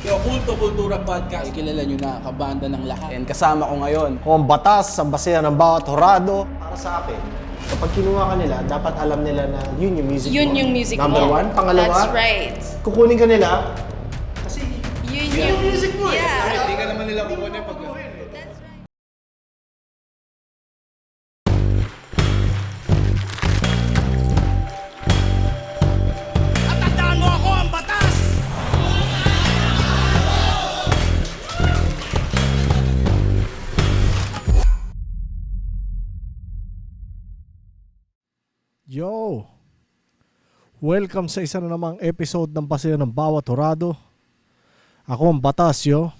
Yung Kulto Kultura Podcast. Ay, kilala nyo na, kabanda ng lahat. And kasama ko ngayon, Kung ang batas sa basehan ng bawat horado, para sa akin, kapag kinuha ka nila, dapat alam nila na yun yung music Yun mo. yung music Number mo. one. Pangalawa, That's right. kukunin ka nila, kasi Yun yung music mo Yeah. Hindi ka naman nila kukunin pag... That's right. Tatandaan mo ako ang batas! Yo! Welcome sa isa na namang episode ng Basehan ng Bawat Horado. Ako ang Batas, yo.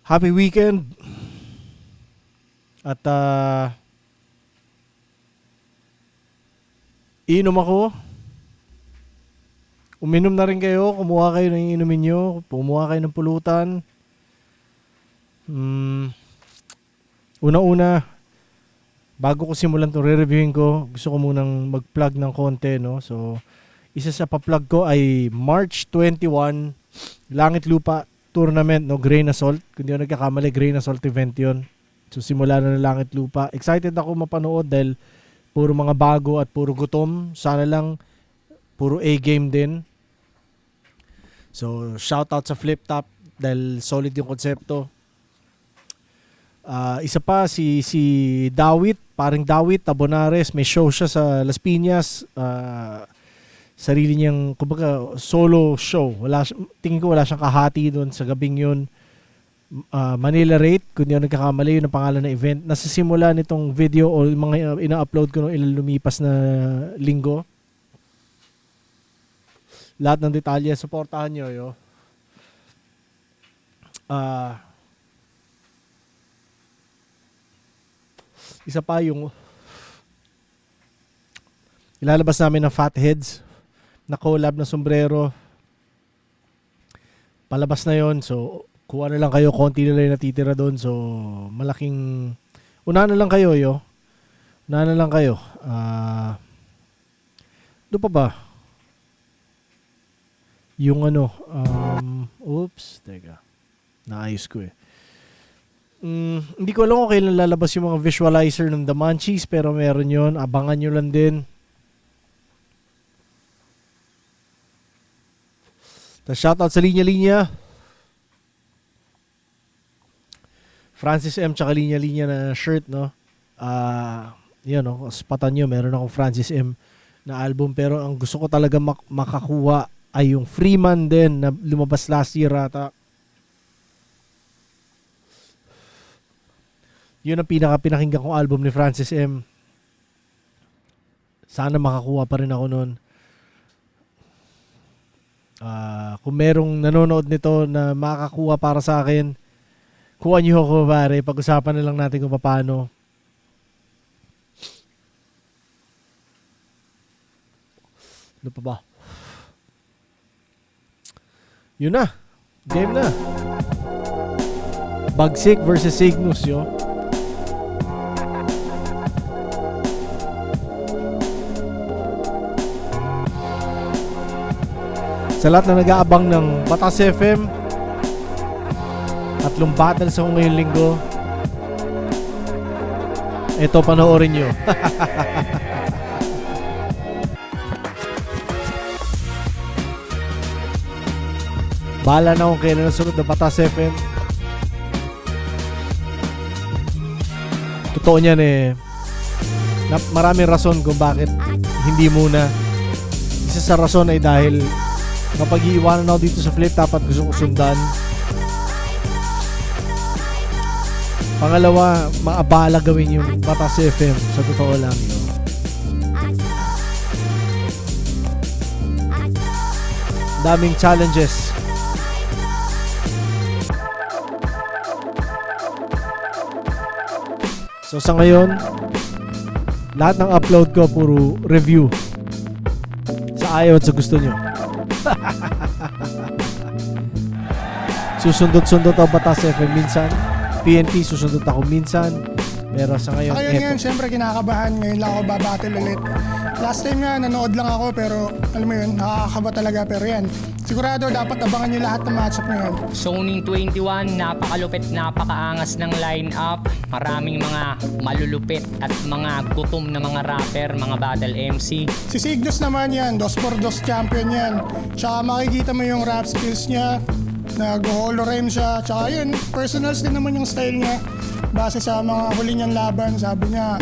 Happy weekend! At inom ako. Uminom na rin kayo. Kumuha kayo ng inumin nyo. Pumuha kayo ng pulutan. Una-una, bago ko simulan itong re-reviewin ko, gusto ko munang mag-plug ng konti, no? So, isa sa pa-plug ko ay March 21, Langit Lupa Tournament, no? Grain Assault. Kung di ako nagkakamali, Grain Assault event yun. So, simula na ng Langit Lupa. Excited ako mapanood dahil puro mga bago at puro gutom. Sana lang puro A-game din. So, shoutout sa Flip Top dahil solid yung konsepto. Isa pa si Dawit, paring Dawit Tabonares, may show siya sa Las Piñas. Sarili niyang kumbaga solo show. Tingin ko wala siyang kahati doon sa gabing yun. Manila Rate, kung di ako nagkakamali, yun ang pangalan ng event. Nasisimula nitong video o mga ina-upload ko nung ilang lumipas na linggo. Lahat ng detalye, supportahan nyo, yo. Isa pa yung ilalabas namin ng Fatheads na collab na sombrero. Palabas na yon, so kuha na lang kayo, konti na lang natitira doon, so malaking unahan na lang kayo, yo. Unahan na lang kayo. Ano pa ba? Yung ano, oops, teka. Naayos ko eh. Hindi ko alam kung kailan lalabas yung mga visualizer ng The Munchies, pero meron yon, abangan nyo lang din. Tapos shoutout sa linya-linya, Francis M tsaka linya-linya na shirt, no? Yun, no? Spatan nyo, meron akong Francis M na album, pero ang gusto ko talaga makakuha ay yung Freeman din na lumabas last year ata. Yun ang pinakinggan kong album ni Francis M. Sana makakuha pa rin ako nun. Kung merong nanonood nito na makakuha para sa akin, kuha niyo ako, pare. Pag-usapan na lang natin kung paano. Ano pa ba? Yun na. Game na. Bagsik versus Cygnus, yo. Sa lahat na nag-aabang ng Batas FM, tatlong battles ako ngayong linggo. Ito, panoorin nyo. Bahala na kung kailan nasunod na Batas FM. Totoo niyan eh. Maraming rason kung bakit hindi muna. Isa sa rason ay dahil kapag iiwanan ako dito sa Flip Top at gusto ko sundan. Pangalawa, maabala gawin yung Batas FM. Sa totoo lang yun. Daming challenges. So sa ngayon, lahat ng upload ko puro review. Sa ayaw at sa gusto nyo. Susundot-sundot ako Batas FM minsan. PNP susundot ako minsan. Pero sa ngayon, Ayun eto. ngayon, syempre kinakabahan. Ngayon lang ako babattle ulit. Last time nga, nanood lang ako pero alam mo yun, nakakaba talaga. Pero yan, sigurado dapat abangan nyo lahat ng matchup ngayon. Zoning 21, napakalupit, napakaangas ng line-up. Maraming mga malulupit at mga gutom na mga rapper, mga battle MC. Si Cygnus naman yan, 2x2 champion yan. Tsaka makikita mo yung rap skills niya, nag-holo rhyme siya. Tsaka yun, personals din naman yung style niya. Base sa mga huli niyang laban, sabi niya,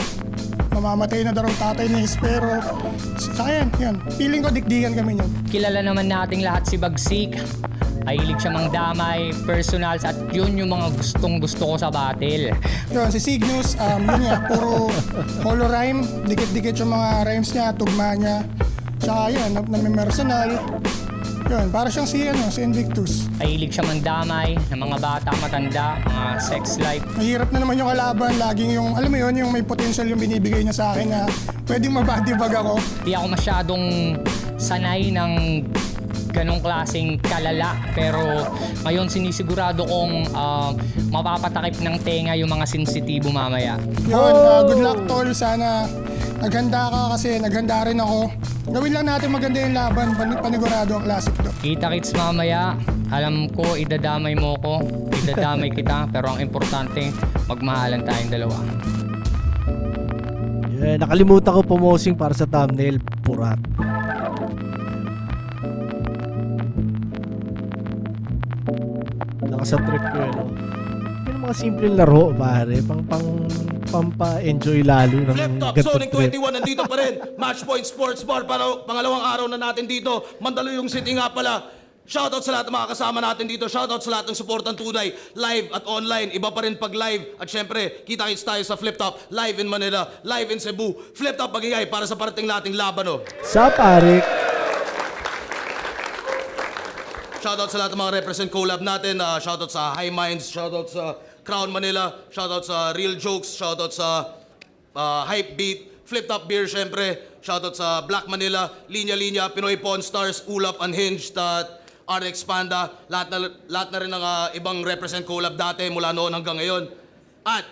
mamamatay na daw tatay ni Hispero. Saka yan. Feeling ko dikdikan kami niyan. Kilala naman nating lahat si Bagsik. Mahilig siya mang damay, personals, at yun yung mga gustong gusto ko sa battle. Yun, si Cygnus, yun nga, puro holo rhyme. Dikit-dikit yung mga rhymes niya, tugma niya. Tsaka yun, namimersonal. Yun, para siyang si Invictus. Mahilig siya mang damay ng mga bata, matanda, mga sex life. Mahirap na naman yung kalaban, laging yung, alam mo yun, yung may potential yung binibigay niya sa akin na pwedeng mabadibag ako. Di ako masyadong sanay ng ganong klaseng kalala. Pero ngayon sinisigurado kong mapapatakip ng tenga yung mga sensitibo mamaya. Yun, good luck tol. Sana naghanda ka kasi naghanda rin ako. Gawin lang natin maganda yung laban, panigurado ang classic to. Kita-kits mamaya. Alam ko, idadamay mo ko. Idadamay kita. Pero ang importante, magmahalan tayong dalawa. Yeah, nakalimutan ko pumosing para sa thumbnail. Purat. Nakasa trip ko yun. Yung mga simpleng laro, pare. Pampa-enjoy lalo ng Flip Top, ganito Zoning trip. 21, nandito pa rin. Matchpoint Sports Bar, para pangalawang araw na natin dito. Mandaluyong City nga pala. Shoutout sa lahat ng mga kasama natin dito. Shoutout sa lahat ng supportang tunay, live at online. Iba pa rin pag live. At syempre, kita-kits tayo sa Flip Top, live in Manila, live in Cebu. Flip Top magigay para sa parating nating laban, oh. Sa pare. Shoutout sa lahat ng mga represent collab natin. Shoutout sa High Minds, shoutout sa Crown Manila, shoutout sa Real Jokes, shoutout sa Hype Beat, Flip Top Beer syempre, shoutout sa Black Manila, Linya Linya, Pinoy Pawn Stars, Ulap Unhinged, at RX Panda, lahat na rin ng ibang represent collab dati mula noon hanggang ngayon. At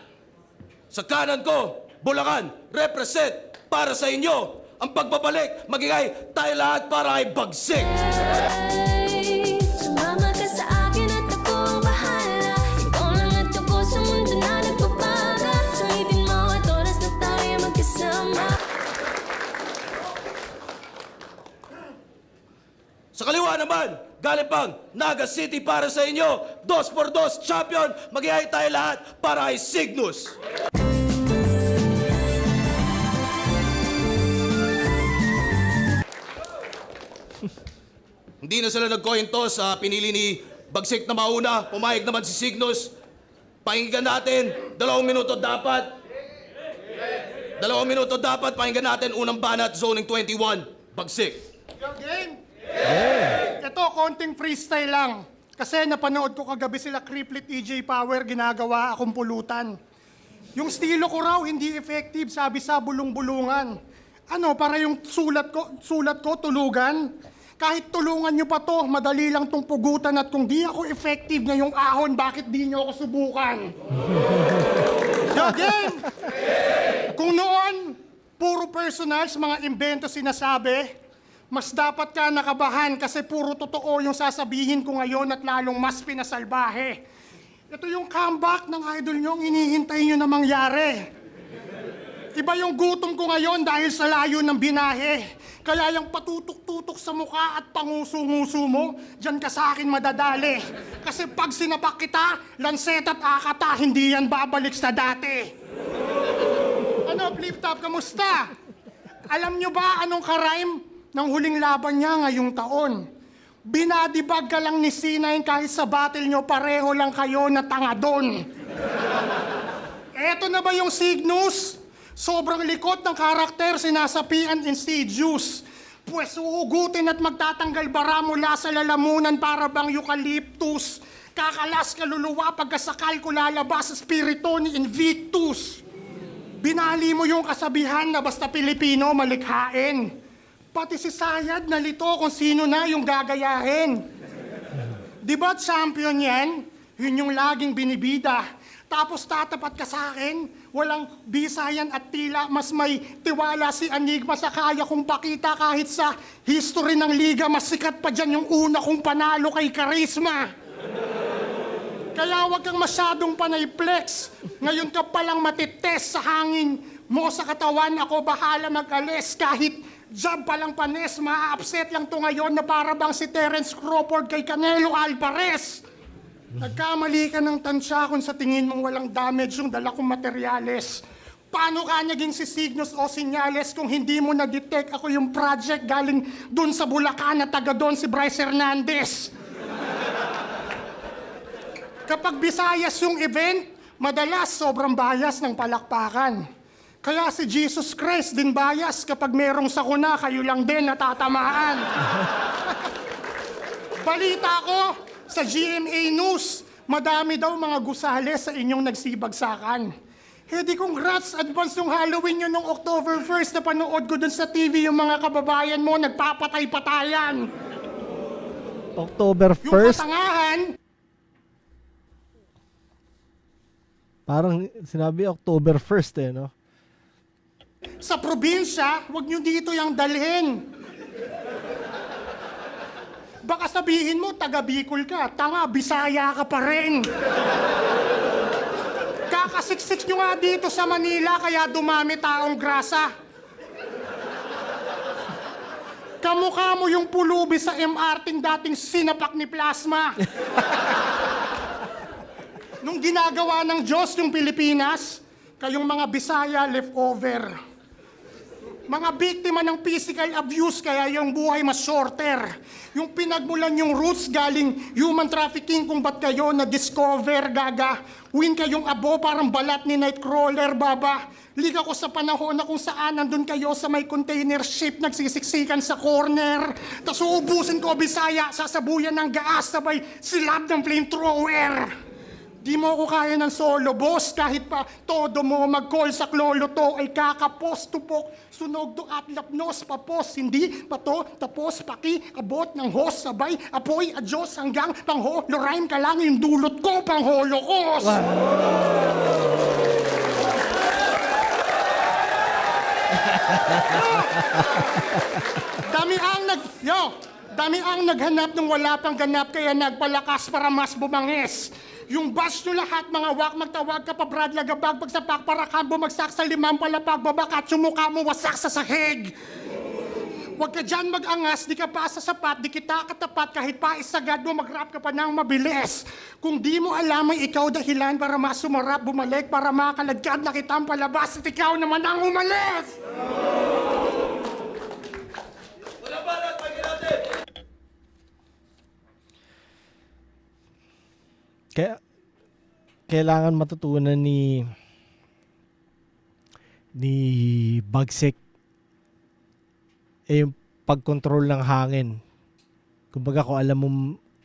sa kanan ko, Bulacan, represent para sa inyo. Ang pagbabalik, magigay tayo lahat para ay Bagsik. Sumama ka sa akin at ako ang bahala. Ikaw lang at ako sa mundo na nagpapaga. Sulitin mo at oras na tayo magkasama. Sa kaliwa naman, galing pang Naga City para sa inyo, 2x2 champion, magigay tayo lahat para ay Cygnus. Hindi na sila nag-coin toss, pinili ni Bagsik na mauna, pumayag naman si Cygnus. Pakinggan natin, 2 minuto dapat. 2 minuto dapat, pakinggan natin unang banat, Zoning 21, Bagsik. Your game? Ito, konting freestyle lang. Kasi napanood ko kagabi sila Kriplit EJ Power, ginagawa akong pulutan. Yung estilo ko raw, hindi effective, sabi sa bulong-bulungan. Ano, para yung sulat ko, tulugan? Kahit tulungan nyo pa to, madali lang tong pugutan at kung di ako effective ngayong ahon, bakit di nyo ako subukan? Your game! Kung noon, puro personals, mga invento sinasabi, mas dapat ka nakabahan kasi puro totoo yung sasabihin ko ngayon at lalong mas pinasalbahe. Ito yung comeback ng idol nyo, ang hinihintay nyo na mangyari. Iba yung gutom ko ngayon dahil sa layo ng binahe. Kaya yung patutok-tutok sa mukha at panguso-nguso mo, dyan ka sa akin madadali. Kasi pag sinapak kita, lanset at akata, hindi yan babalik sa dati. Ano, Flip Top, kamusta? Alam nyo ba anong karime ng huling laban niya ngayong taon? Binadibag ka lang ni C9 kahit sa battle nyo, pareho lang kayo na tanga doon. Eto na ba yung Cygnus? Sobrang likot ng karakter, sinasapian insidious. Pues uugutin at magtatanggal bara mula sa lalamunan para bang eucalyptus. Kakalas kaluluwa pagkasakal ko lalabas sa spirito ni Invictus. Binali mo yung kasabihan na basta Pilipino malikhain. Pati si Sayad nalito kung sino na yung gagayahin. Di ba champion yan? Yun yung laging binibida. Tapos tatapat ka sa akin, walang bisayan at tila mas may tiwala si Enigma sa kaya kong pakita kahit sa history ng liga, mas sikat pa dyan yung una kong panalo kay Charisma. Kaya wag kang masyadong panay flex. Ngayon ka palang matitest sa hangin mo sa katawan, ako bahala mag-alis kahit jab palang panes, maa-upset lang to ngayon na para bang si Terence Crawford kay Canelo Alvarez. Nagkamali ka ng tansya kung sa tingin mong walang damage yung dala kong materyales. Paano ka naging si Signos o Senyales kung hindi mo na-detect ako yung project galing dun sa Bulacan na taga doon si Bryce Hernandez? Kapag Visayas yung event, madalas sobrang bias ng palakpakan. Kaya si Jesus Christ din bias kapag merong sakuna, kayo lang din natatamaan. Balita ko, sa GMA News, madami daw mga gusales sa inyong nagsibagsakan. Di congrats, advance yung Halloween nyo nung October 1st na panood ko dun sa TV yung mga kababayan mo nagpapatay-patayan. October Yung 1st, katangahan, parang sinabi October 1st eh, no? sa probinsya, wag nyo dito yung dalhin. Baka sabihin mo, taga Bicol ka, tanga, Bisaya ka pa rin. Kakasiksik nyo nga dito sa Manila, kaya dumami taong grasa. Kamukha mo yung pulubi sa MRT dating sinapak ni Plasma. Nung ginagawa ng Diyos yung Pilipinas, kayong mga Bisaya leftover. Mga biktima ng physical abuse, kaya yung buhay mas shorter. Yung pinagmulan yung roots galing human trafficking, kung ba't kayo na-discover, gaga. Win kayong abo, parang balat ni Nightcrawler, baba. Liga ko sa panahon na kung saan nandun kayo sa may container ship, nagsisiksikan sa corner. Tapos uubusin ko, Bisaya, sasabuyan ng gaas, sabay silab ng flamethrower. Di mo ako kaya ng solo, boss. Kahit pa todo mo mag-call sa klolo to ay kakapos, tupok, sunog to at lapnos, papos, hindi pa to, tapos, paki, abot ng host, sabay, apoy, adyos, hanggang pang-holorain ka lang yung dulot ko, pang-holocaust. Dami ang naghanap ng wala pang ganap, kaya nagpalakas para mas bumangis. Yung bash nyo lahat, mga wak, magtawag ka pa, Brad, lagabag, pagsapak, para ka bumagsak sa limang palapag, babakat, sumuka mo, wasak sa sahig. Huwag ka dyan mag-angas, di ka pa sa sapat, di kita katapat, kahit pa isagad mo, mag-rap ka pa ng mabilis. Kung di mo alam, ay ikaw dahilan para mas sumarap, bumalik, para makaladkad na kitang palabas, at ikaw naman ang umalis! Kaya kailangan matutunan ni Bagsik yung pagkontrol ng hangin. Kumbaga kung alam mo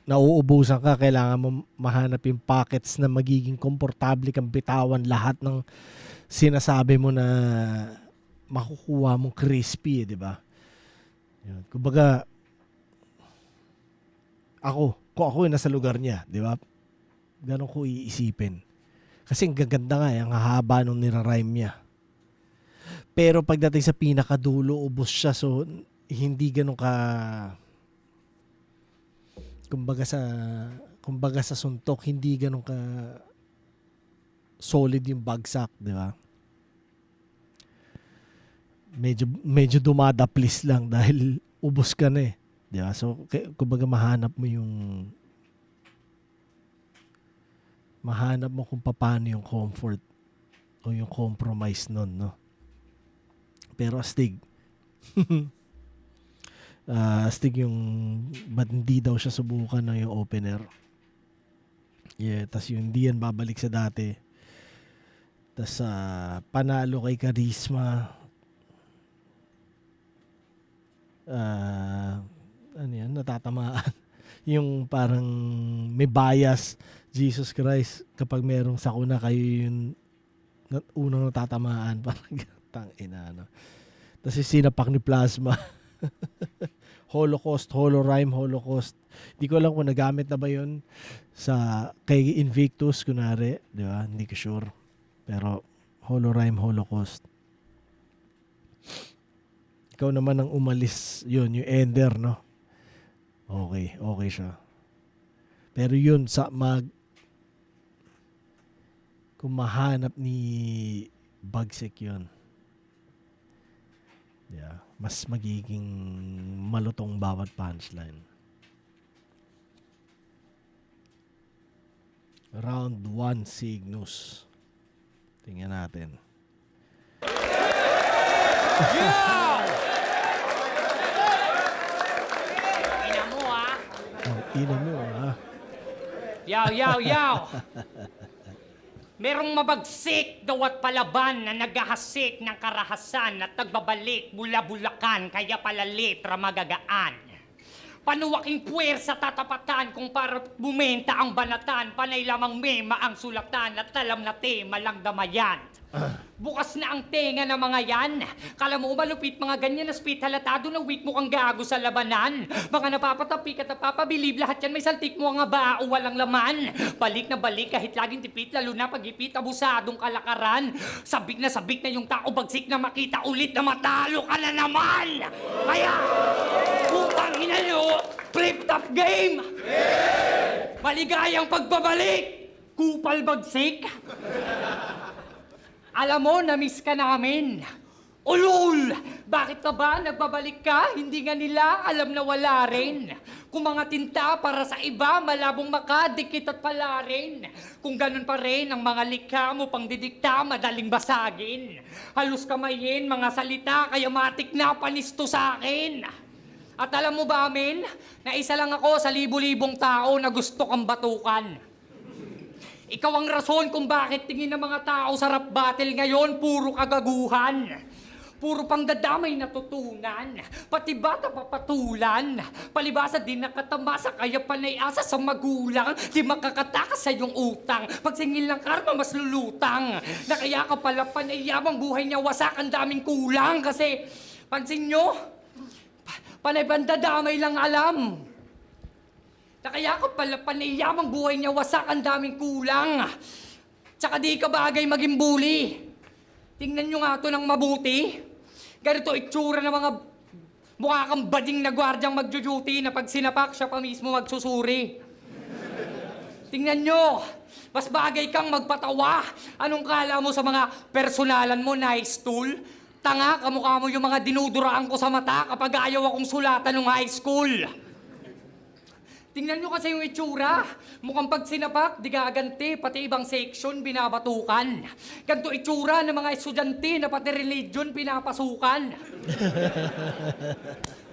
nauubusan ka, kailangan mo mahanap yung pockets na magiging komportable kang bitawan lahat ng sinasabi mo na makukuha mong crispy, di ba? Kumbaga kung ako yung nasa lugar niya, di ba? Ganon ko iisipin. Kasi ang gaganda nga, ang hahaba nung nirarhyme niya. Pero pagdating sa pinakadulo, ubos siya. So, hindi ganon ka... Kumbaga sa suntok, hindi ganon ka solid yung bagsak, di ba? Medyo dumadaplis lang dahil ubos ka na eh. Di ba? So, kumbaga mahanap mo kung paano yung comfort o yung compromise nun, no? Pero astig. Astig yung ba't hindi daw siya subukan ng yung opener. Yeah, tas yung hindi yan babalik sa dati. Tas panalo kay Charisma. Ano yan, natatamaan. Yung parang may bias, Jesus Christ, kapag merong sakuna, kayo yung unang natatamaan. Parang tangina, no? Tapos yung sinapak ni Plasma. Holocaust, Holorime, Holocaust. Hindi ko alam kung nagamit na ba yun sa kay Invictus, kunwari. Di ba? Hindi ko sure. Pero Holorime, Holocaust. Ikaw naman ang umalis. Yun, yung Ender, no? Okay, okay siya. Pero yun, kung mahanap ni Bagsik yun. Yeah, mas magiging malutong bawat punchline. Round 1, Cygnus. Tingnan natin. Ina mo ah. Ang ina mo, ha? Yaw, yaw, yaw! Merong mabagsik daw at palaban na naghahasik ng karahasan at nagbabalik mula Bulacan kaya pala letra magagaan. Panuwaking puwersa tatapatan kung para bumenta ang banatan, panay lamang mema ang sulatan at alam na tema lang damayan. Bukas na ang tenga ng mga yan. Kala mo malupit mga ganyan na spit halatado na weak mo kang gago sa labanan. Mga napapatapik at napapabilib lahat yan may saltik mo nga ba o walang laman. Balik na balik kahit laging tipit lalo na pag-ipit abusadong kalakaran. Sabik na yung tao bagsik na makita ulit na matalo ka na naman. Kaya, putang ina nyo, flip top game! Maligayang pagbabalik! Kupal bagsik! Alam mo, na-miss ka namin. Ulul! Bakit ka ba nagbabalik ka? Hindi nga nila alam na wala rin. Kung mga tinta para sa iba, malabong makadikit at pala rin. Kung ganun pa rin ang mga likha mo pang didikta, madaling basagin. Halus kamayin, mga salita, kaya matik na panisto sa akin. At alam mo ba, amin, na isa lang ako sa libu-libong tao na gusto kang batukan. Ikaw ang rason kung bakit tingin ng mga tao sa rap battle ngayon, puro kagaguhan. Puro pangdadamay natutunan, pati bata papatulan. Palibasa din nakatamasa, kaya panay-asa sa magulang. Di makakatakas sa iyong utang, pagsingil ng karma mas lulutang. Na kaya ka pala panayamang buhay niya wasak, ang daming kulang. Kasi, pansin nyo, panay bandadamay lang alam. Na kaya ka pala panayamang buhay niya wasak, ang daming kulang. Tsaka di ka bagay maging bully. Tingnan nyo nga ito ng mabuti. Ganito itsura ng mga mukha kang bading na gwardyang magjo-duty na pag sinapak siya pa mismo magsusuri. Tingnan nyo, mas bagay kang magpatawa. Anong kala mo sa mga personalan mo, nice tool? Tanga, kamukha mo yung mga dinuduraan ko sa mata kapag ayaw akong sulatan ng high school. Tingnan nyo kasi yung itsura. Mukhang pag sinapak, di gaganti, pati ibang section binabatukan. Ganito itsura ng mga estudyante na pati religion pinapasukan.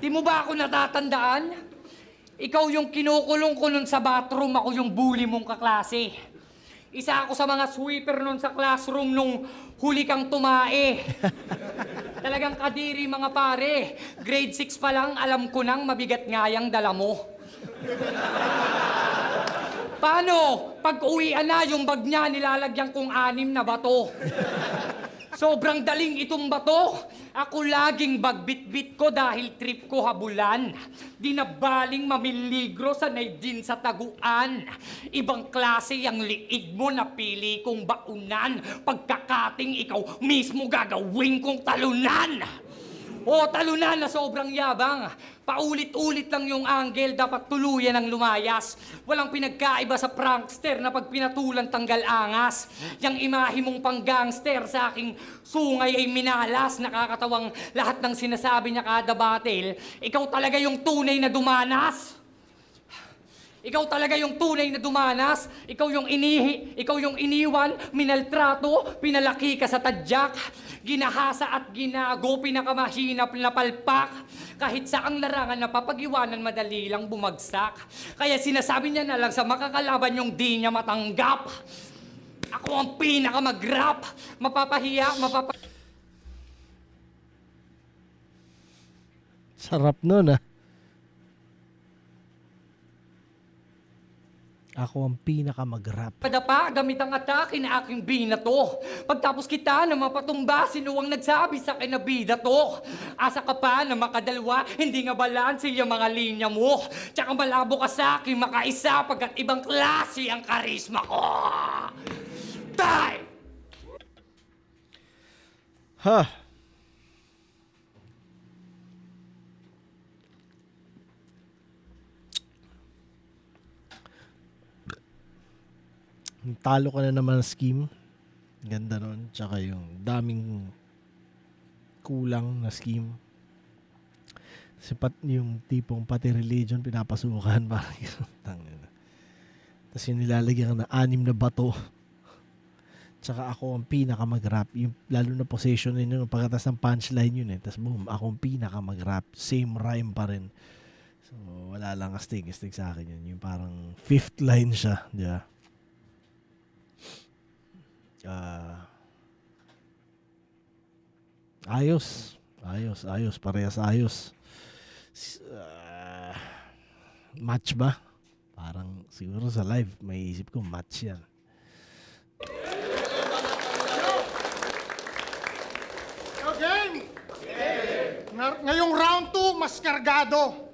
Di mo ba ako natatandaan? Ikaw yung kinukulong ko nun sa bathroom, ako yung bully mong kaklase. Isa ako sa mga sweeper nun sa classroom nung huli kang tumae. Talagang kadiri mga pare. Grade 6 pa lang, alam ko nang mabigat nga yung dala mo. Paano? Pag-uwian na, yung bag niya nilalagyan kong 6 na bato. Sobrang daling itong bato. Ako laging bagbit-bit ko dahil trip ko habulan. Di na baling mamiligro sanay din sa taguan. Ibang klase ang liig mo na pili kong baunan. Pagkakating ikaw mismo gagawin kong talunan. O talunan na sobrang yabang. Paulit-ulit lang yung angle, dapat tuluyan ang lumayas. Walang pinagkaiba sa prankster na pag pinatulan tanggal angas. Yang imahe mong pang-gangster sa aking sungay ay minalas. Nakakatawang lahat ng sinasabi niya kada battle. Ikaw talaga yung tunay na dumanas. Ikaw talaga yung tunay na dumanas. Ikaw yung iniwan, minaltrato, pinalaki ka sa tadyak. Ginahasa at ginago, pinakamahinap na palpak. Kahit saang larangan na papag-iwanan, madali lang bumagsak. Kaya sinasabi niya na lang sa makakalaban yung di niya matanggap. Ako ang pinaka-mag-rap. Mapapahiya. Sarap nun, ah. Ako ang pinaka-mag-rap. Padapa, gamit ang atake na aking binato. Pagtapos kita na mapatumba, sino ang nagsabi sa akin na bida to? Asa ka pa na makadalwa, hindi nga balanse yung mga linya mo. Tsaka malabo ka sa akin makaisa pagkat ibang klase ang karisma ko. Die! Ha! Talo ka na naman ng scheme. Ganda nun. Tsaka yung daming kulang na scheme. Yung tipong pati religion pinapasukan. Parang yun. Tapos yung nilalagyan ka ng 6 na bato. Tsaka ako ang pinaka mag-rap. Yung, lalo na possession yun. Pagkatas ng punchline yun eh. Tapos boom, ako ang pinaka mag-rap. Same rhyme pa rin. So wala lang astig sa akin yun. Yung parang 5th line siya. Di ba? Ayos. Parehas ayos. Match ba? Parang siguro sa live, may isip ko match yan. Game! Ngayong round 2, mas kargado.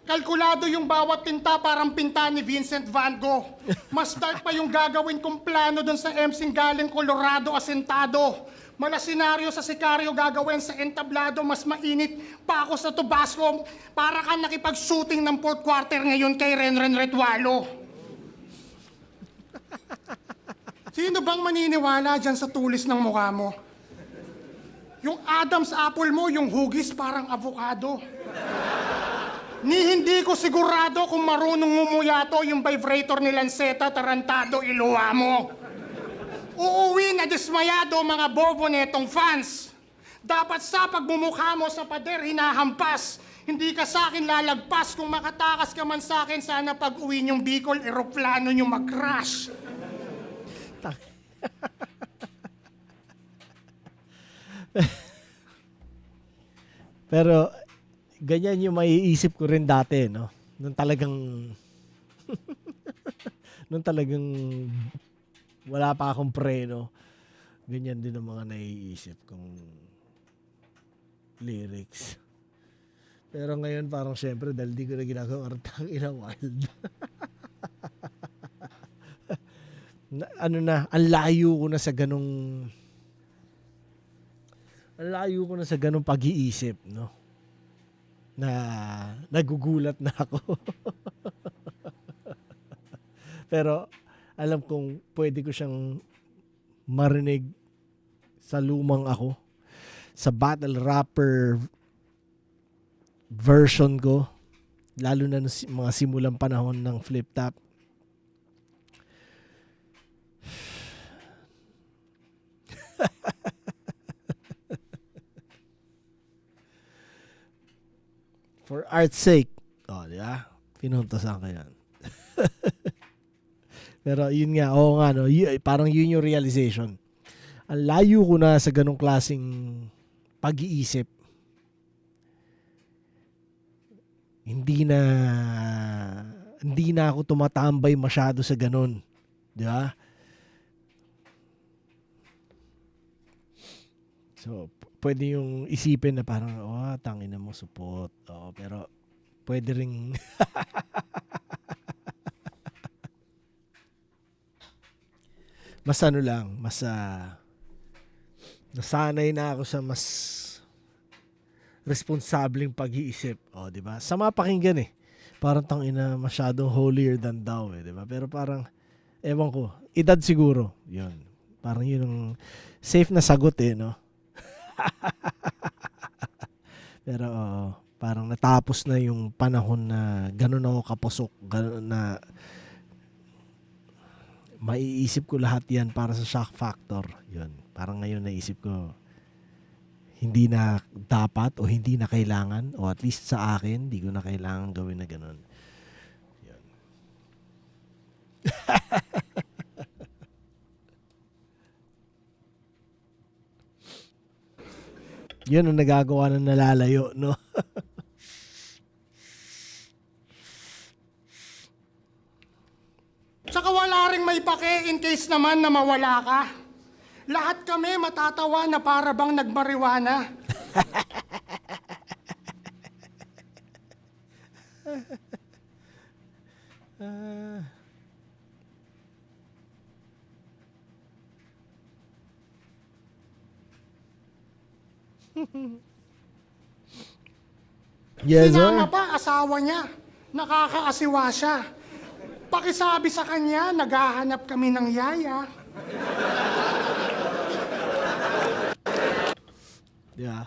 Kalkulado yung bawat tinta parang pinta ni Vincent Van Gogh. Mas dark pa yung gagawin kong plano dun sa MCing galing Colorado asentado. Mala senaryo sa sikaryo gagawin sa entablado, mas mainit pa ako sa Tabasco. Para ka nakipag-shooting ng 4th quarter ngayon kay Renren Retualo. Sino bang maniniwala dyan sa tulis ng mukha mo? Yung Adam's apple mo, yung hugis parang avocado. Ni hindi ko sigurado kung marunong ngumuyato yung vibrator ni Lanceta Tarantado iluwa mo. Uuwi na dismayado mga bobo netong fans. Dapat sa pagmumukha mo sa pader hinahampas. Hindi ka sa akin lalagpas. Kung makatakas ka man sa akin, sana pag uwi niyong Bicol, eroplano niyo mag-crash. Pero ganyan yung maiisip ko rin dati, no? Nung talagang wala pa akong preno. Ganyan din ang mga naiisip kong lyrics. Pero ngayon parang syempre dahil di ko na ginagawa ina wild. Ang layo ko na sa ganung pag-iisip, no? Na nagugulat na ako. Pero alam kong pwede ko siyang marinig sa lumang ako, sa battle rapper version ko, lalo na mga simulang panahon ng Flip Top. For art's sake. Di ba? Pinuntasan ko yan. Pero yun nga, oo nga, no? Parang yun yung realization. Ang layo ko na sa ganong klaseng pag-iisip. Hindi na ako tumatambay masyado sa ganon. Di ba? So, pwede yung isipin na parang, tangina mo, support. Pero pwede ring mas nasanay na ako sa mas responsableng pag-iisip. Di ba? Sama pakinggan eh. Parang tangina masyadong holier than thou eh, di ba? Pero parang ewan ko, edad siguro. 'Yun. Parang 'yun ang safe na sagot eh, no? Pero parang natapos na yung panahon na ganun ako kapusok, ganun na maiisip ko lahat yan para sa shock factor. Yun. Parang ngayon naisip ko hindi na dapat o hindi na kailangan, o at least sa akin, hindi ko na kailangan gawin na ganun. Yun. Yun ang nagagawa ng nalalayo, no? Tsaka Kasi in case naman na mawala ka, lahat kami matatawa na para bang nagmariwana. Yes, Sinama sir. pa asawa niya. Nakakaasiwa siya. Pakisabi sa kanya, naghahanap kami ng yaya. Yeah.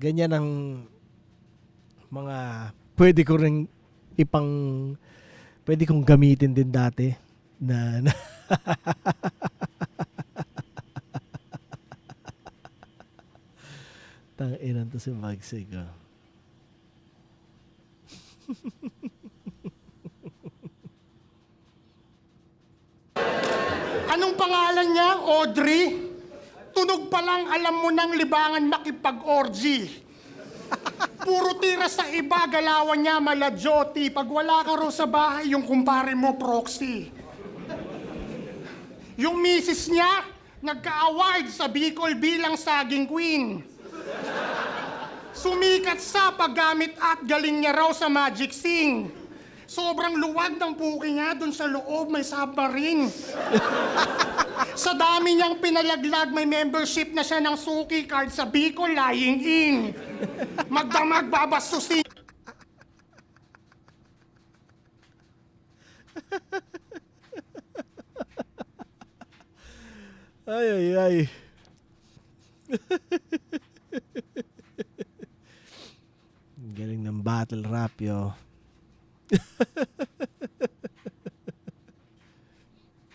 Ganyan ang mga pwede ko ring pwede kong gamitin din dati na Tanginan to si Magsig, ah. Anong pangalan niya? Audrey? Tunog pa lang alam mo nang libangan makipag-orgy. Puro tira sa iba, galawan niya maladjoti. Pag wala ka ro sa bahay, yung kumpare mo proxy. Yung misis niya, nagka-award sa Bicol bilang saging queen. Sumikat sa paggamit at galing niya raw sa Magic Sing. Sobrang luwag ng puki niya, dun sa loob may submarine. Sa dami niyang pinalaglag, may membership na siya ng suki card sa Bicol Lying In. Magdamag babastusin. Ay, ay, ay. Galing ng battle rap, yo.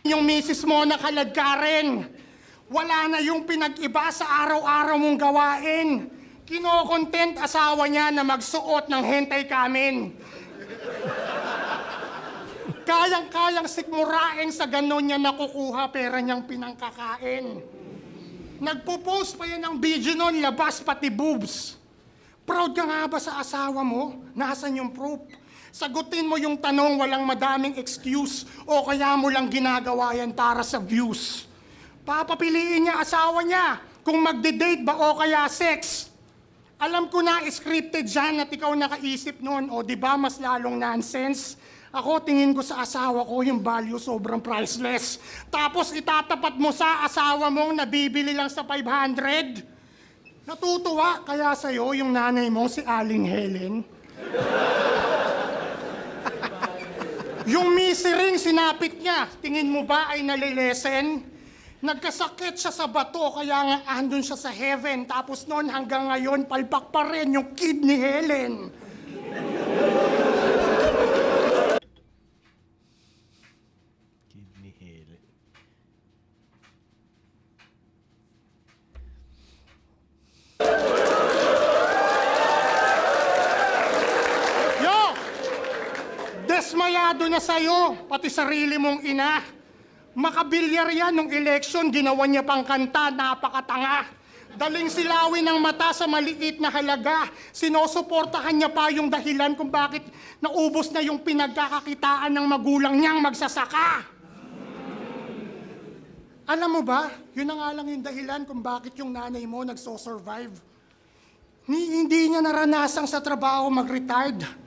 Yung misis mo nakalad ka rin. Wala na yung pinag-iba sa araw-araw mong gawain. Kino-content asawa niya na magsuot ng hentay kamin. Kayang-kayang sikmurain sa ganon niya nakukuha pera niyang pinangkakain. Nagpo-post pa yan ng video nun, labas pati boobs. Proud ka nga ba sa asawa mo? Nasaan yung proof? Sagutin mo yung tanong, walang madaming excuse o kaya mo lang ginagawa yan para sa views. Papapiliin niya asawa niya kung magde-date ba o kaya sex. Alam ko na scripted dyan at ikaw nakaisip nun o di ba mas lalong nonsense. Ako tingin ko sa asawa ko yung value sobrang priceless. Tapos itatapat mo sa asawa mong nabibili lang sa 500. Natutuwa kaya sa'yo yung nanay mo si Aling Helen. Yung misiring sinapit niya, tingin mo ba ay nalilesen? Nagkasakit siya sa bato kaya nga andun siya sa heaven. Tapos noon hanggang ngayon palpak pa rin yung kid ni Helen. Kidney Helen. Yo! Desmayado na sa'yo, pati sarili mong ina. Makabilyar yan nung election, ginawa niya pang kanta, napakatanga. Daling silawin ng mata sa maliit na halaga. Sinusuportahan niya pa yung dahilan kung bakit naubos na yung pinagkakakitaan ng magulang niyang magsasaka. Alam mo ba, yun na nga lang yung dahilan kung bakit yung nanay mo nagso-survive. Hindi niya naranasang sa trabaho mag-retired.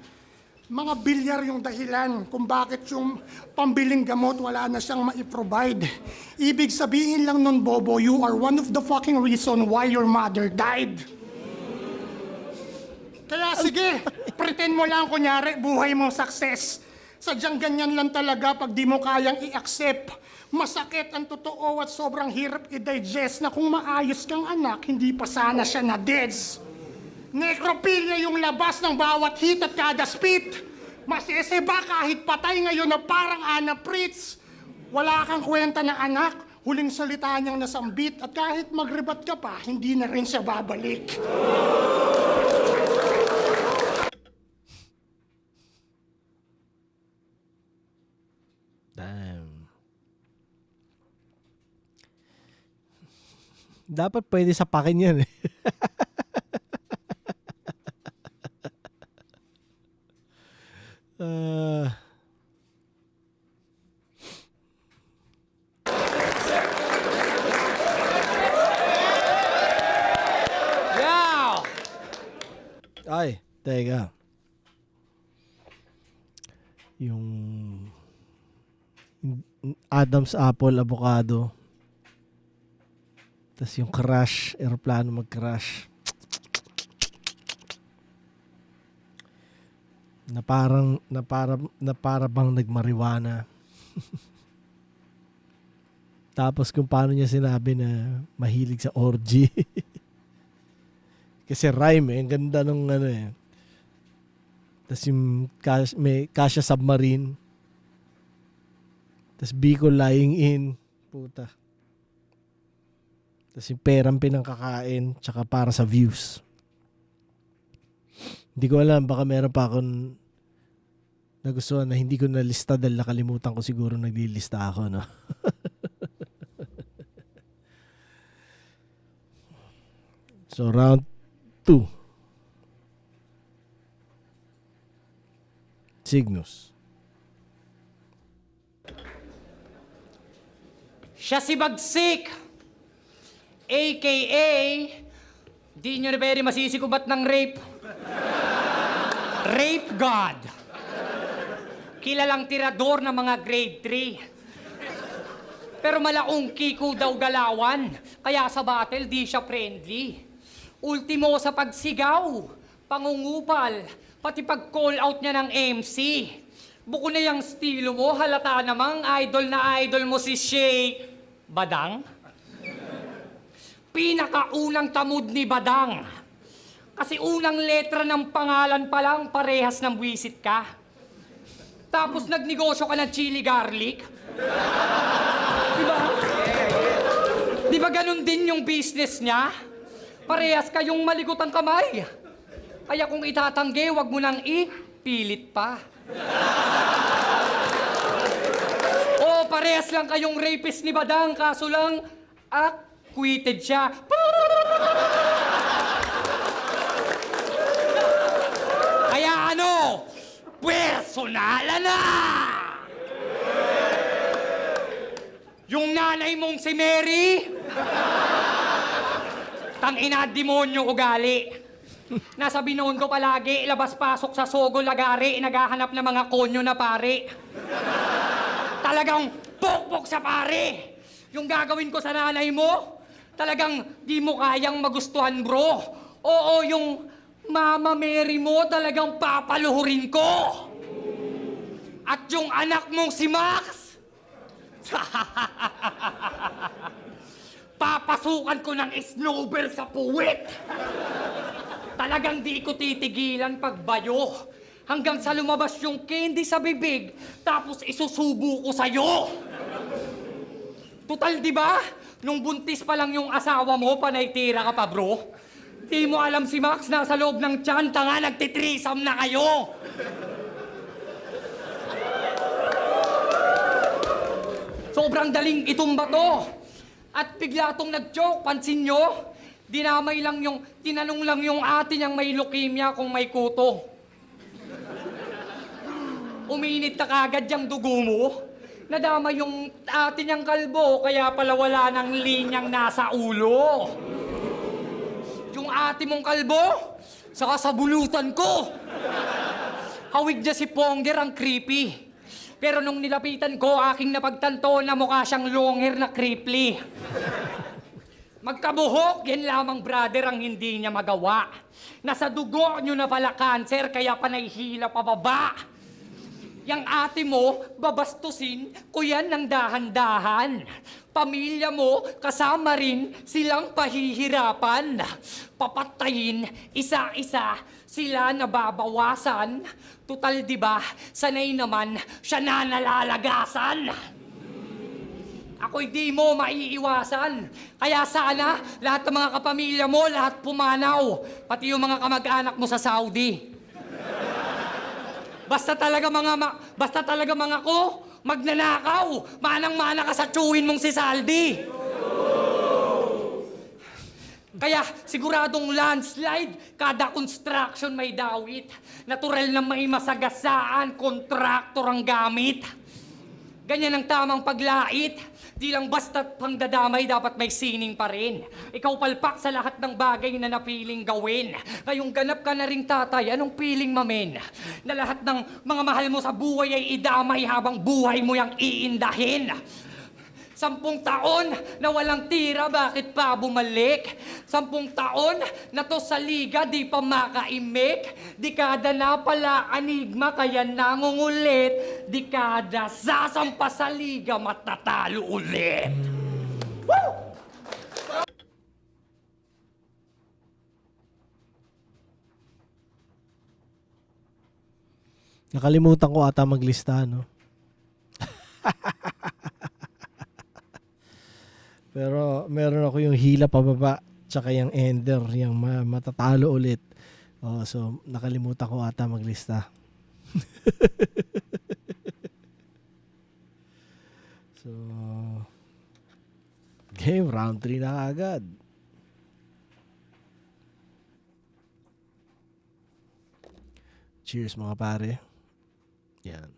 Mga bilyar yung dahilan kung bakit yung pambiling gamot wala na siyang ma-provide. Ibig sabihin lang nun, Bobo, you are one of the fucking reason why your mother died. Kaya sige, pretend mo lang kunyari buhay mong success. Sadyang ganyan lang talaga pag di mo kayang i-accept. Masakit ang totoo at sobrang hirap i-digest na kung maayos kang anak, hindi pa sana siya na-deads. Necrophilia yung labas ng bawat hit at kada spit. Masese ba kahit patay ngayon na parang Ana Pritz? Wala kang kwenta na anak, huling salita niyang nasambit at kahit magribat ka pa, hindi na rin siya babalik. Damn. Dapat pwede sapakin yan eh. Teka. Yung Adam's apple, avocado. Tapos yung crash, aeroplano mag-crash. Na para bang nagmariwana. Tapos kung paano niya sinabi na mahilig sa orgy. Kasi rhyme eh. Ang ganda nung ano eh. Tapos yung may Kasia Submarine. Tapos Bicol Lying In. Puta. Tapos yung perang pinangkakain. Tsaka para sa views. Hindi ko alam. Baka meron pa akong nagustuhan na hindi ko nalista dahil nakalimutan ko siguro naglilista ako, no? So, round 2. Cygnus. Siya si Bagsik, a.k.a. di nyo na pwede masisikubat ng rape. Rape God. Kilalang tirador ng mga grade 3. Pero malaong kiko daw galawan, kaya sa battle di siya friendly. Ultimo sa pagsigaw, pangungupal, pati pag-call out niya ng MC. Buko na yung estilo mo, halata namang idol na idol mo si Shay Badang. Pinakaunang tamod ni Badang. Kasi unang letra ng pangalan pa lang, parehas ng buwisit ka. Tapos nagnegosyo ka ng chili garlic. Diba? Diba ganun din yung business niya? Parehas kayong maligot ang kamay. Kaya kung itatanggi, wag mo nang ipilit pa. O parehas lang kayong rapist ni Badang, kaso lang acquitted siya. Kaya ano? Personalan na! Yung nanay mong si Mary, tangina demonyo ugali. Nasa binondo palagi, labas-pasok sa Sogo Lagari, naghahanap ng mga konyo na pare. Talagang pokpok sa pare. Yung gagawin ko sa nanay mo, talagang di mo kayang magustuhan, bro. Oo, yung Mama Mary mo talagang papaluhurin ko. At yung anak mong si Max, papasukan ko ng snowball sa puwit. Talagang di ko titigilan pagbayo. Hanggang sa lumabas yung candy sa bibig, tapos isusubo ko sa'yo. Tutal, di ba? Nung buntis pa lang yung asawa mo, panay tira ka pa, bro. Di mo alam si Max, nasa loob ng tiyan, tanga, nagtitrisam na kayo. Sobrang daling itumba to. At bigla tong nag-joke, pansin nyo? Tinanong lang yung ate niyang may leukemia kung may kuto. Uminit na kagad yung dugo mo. Nadama yung ate niyang kalbo, kaya pala wala ng linyang nasa ulo. Yung ate mong kalbo, saka sa bulutan ko. Hawig niya si Ponger ang creepy. Pero nung nilapitan ko, aking napagtanto na mukha siyang long hair na creeply. Magkabuhok, yan lamang brother ang hindi niya magawa. Nasa dugo niyo na pala cancer, kaya panahihila pababa. Yang ate mo, babastusin ko yan ng dahan-dahan. Pamilya mo, kasama rin silang pahihirapan. Papatayin, isa-isa, sila nababawasan. Tutal, di ba, sanay naman siya na nalalagasan. Ako'y di mo maiiwasan. Kaya sana, lahat ng mga kapamilya mo, lahat pumanaw. Pati yung mga kamag-anak mo sa Saudi. Basta talaga mga ko, magnanakaw. Manang-mana ka sa tsuhin mong si Saldi. Kaya siguradong landslide, kada construction may dawit. Natural na may masagasaan, kontraktor ang gamit. Ganyan ang tamang paglait. Di lang basta't pangdadamay, dapat may sining pa rin. Ikaw palpak sa lahat ng bagay na napiling gawin. Ngayong ganap ka na ring tatay, anong piling mamen? Na lahat ng mga mahal mo sa buhay ay idamay habang buhay mo yang iindahin. 10 taon na walang tira, bakit pa bumalik? 10 taon na to sa liga, di pa makaimik. Dekada na pala anigma, kaya nangungulit. Dekada sasampa sa liga, matatalo ulit. Nakalimutan ko ata maglista, no? Pero meron ako yung hila pababa, tsaka yung ender, yung matatalo ulit. Oh, so nakalimutan ko ata maglista. So, game round 3 na agad. Cheers mga pare. Yan.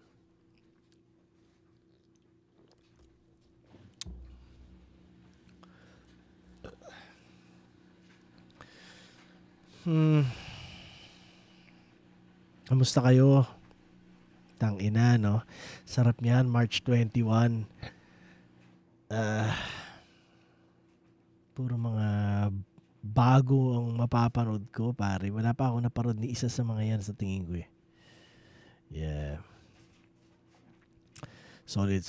Kamusta kayo? Tangina, no? Sarap niyan, March 21. Puro mga bago ang mapapanood ko, pare. Wala pa ako naparod ni isa sa mga yan sa tingin ko eh. Yeah. Solid.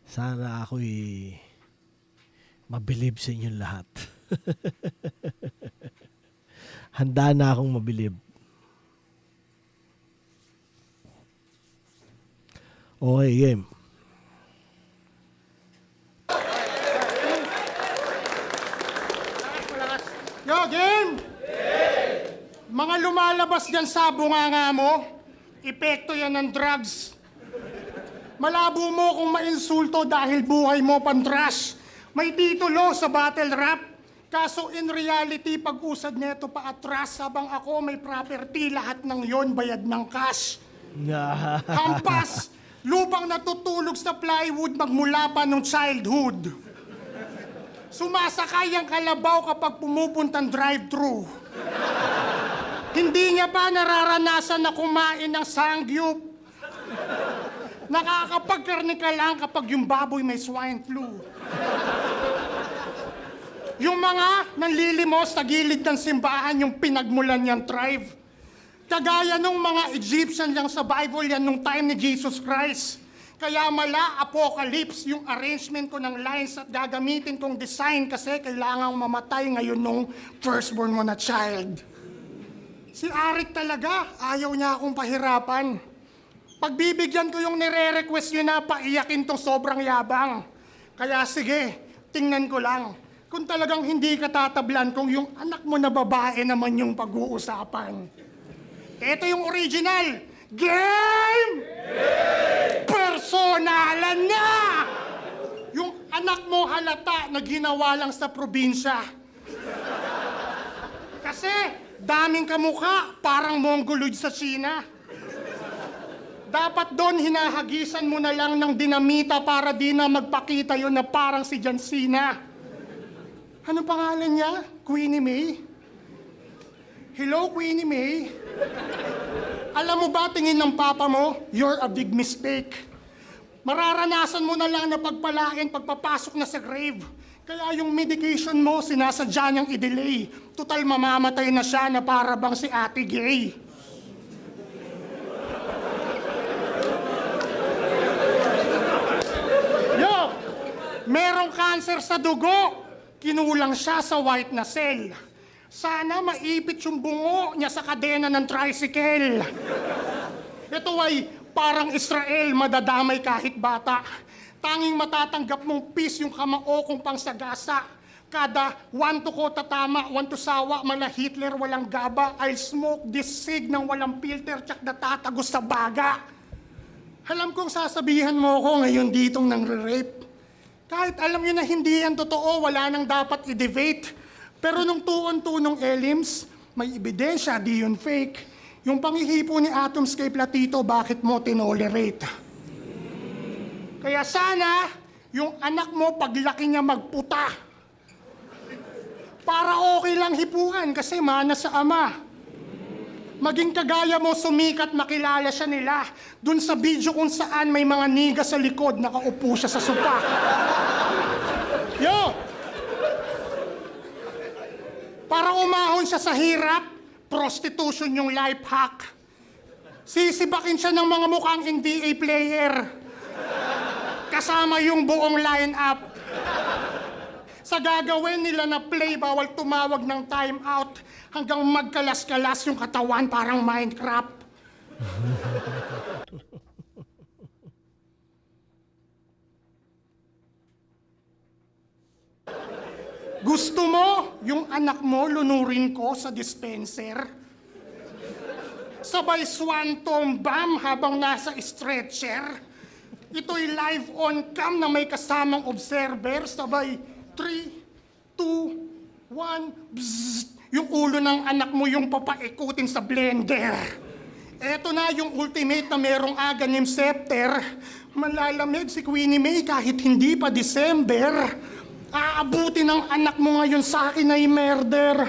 Sana ako'y mabilib sa inyong lahat. Handa na akong mabilib. Okay, game. Yo, game! Mga lumalabas dyan sa bunganga mo, epekto yan ng drugs. Malabo mo kung mainsulto dahil buhay mo pantras. May titulo sa battle rap. Kaso in reality, pag-usad neto pa atras, habang ako may property, lahat ng yon bayad ng cash. Hampas! Lupang natutulog sa plywood magmula pa nung childhood. Sumasakay ang kalabaw kapag pumupuntang drive-thru. Hindi niya ba nararanasan na kumain ng sangyup? Nakakapagkarne ka lang kapag yung baboy may swine flu. Yung mga nanlilimos sa gilid ng simbahan yung pinagmulan niyang tribe. Kagaya nung mga Egyptian lang sa Bible yan nung time ni Jesus Christ. Kaya mala apocalypse yung arrangement ko ng lines at gagamitin kong design kasi kailangang mamatay ngayon nung firstborn mo na child. Si Arik talaga, ayaw niya akong pahirapan. Pagbibigyan ko yung nire-request nyo na paiyakin tong sobrang yabang. Kaya sige, tingnan ko lang. Kung talagang hindi ka tatablan kung yung anak mo na babae naman yung pag-uusapan. Ito yung original. Game! Personalan na! Yung anak mo halata na ginawa lang sa probinsya. Kasi daming kamukha, parang Mongoloid sa China. Dapat doon hinahagisan mo na lang ng dinamita para di na magpakita yon na parang si John Cena. Ano pangalan niya? Queenie May? Hello, Queenie May? Alam mo ba, tingin ng papa mo, you're a big mistake. Mararanasan mo na lang na pagpalain pagpapasok na sa grave. Kaya yung medication mo, sinasadya niyang i-delay. Total, mamamatay na siya na para bang si Ate Gay. Yo! Merong cancer sa dugo. Kinulang siya sa white na cell. Sana maipit yung bungo niya sa kadena ng tricycle. Ito ay parang Israel, madadamay kahit bata. Tanging matatanggap mong peace yung kamao kung pangsagasa. Kada 1 to kota tama, 1 to sawa, mala Hitler walang gaba. I'll smoke this cig nang walang filter, tsak natatagos sa baga. Alam kong sasabihan mo ko ngayon ditong nangre-rape. Kahit alam nyo na hindi yan totoo, wala nang dapat i-debate. Pero nung tuon-tunong elims, may ebidensya, di yun fake. Yung panghihipo ni Atoms kay Platito, bakit mo tinolerate? Kaya sana, yung anak mo paglaki niya magputa. Para okay lang hipuan kasi mana sa ama. Maging kagaya mo sumikat makilala siya nila. Dun sa video kung saan may mga niga sa likod, nakaupo siya sa sopa. Yo! Para umahon siya sa hirap, prostitution yung life hack. Sisibakin siya ng mga mukhang NBA player. Kasama yung buong line-up. Sa gagawin nila na play, bawal tumawag ng time-out hanggang magkalas-kalas yung katawan parang Minecraft. Gusto mo yung anak mo lunurin ko sa dispenser? Sabay swanton bomb habang nasa stretcher? Ito'y live on cam na may kasamang observer. Sabay 3, 2, 1, bzzzt. Yung ulo ng anak mo yung papaikutin sa blender. Eto na yung ultimate na merong aganim scepter. Malalamig si Queenie May kahit hindi pa December. Aabuti ng anak mo ngayon sa akin ay murder.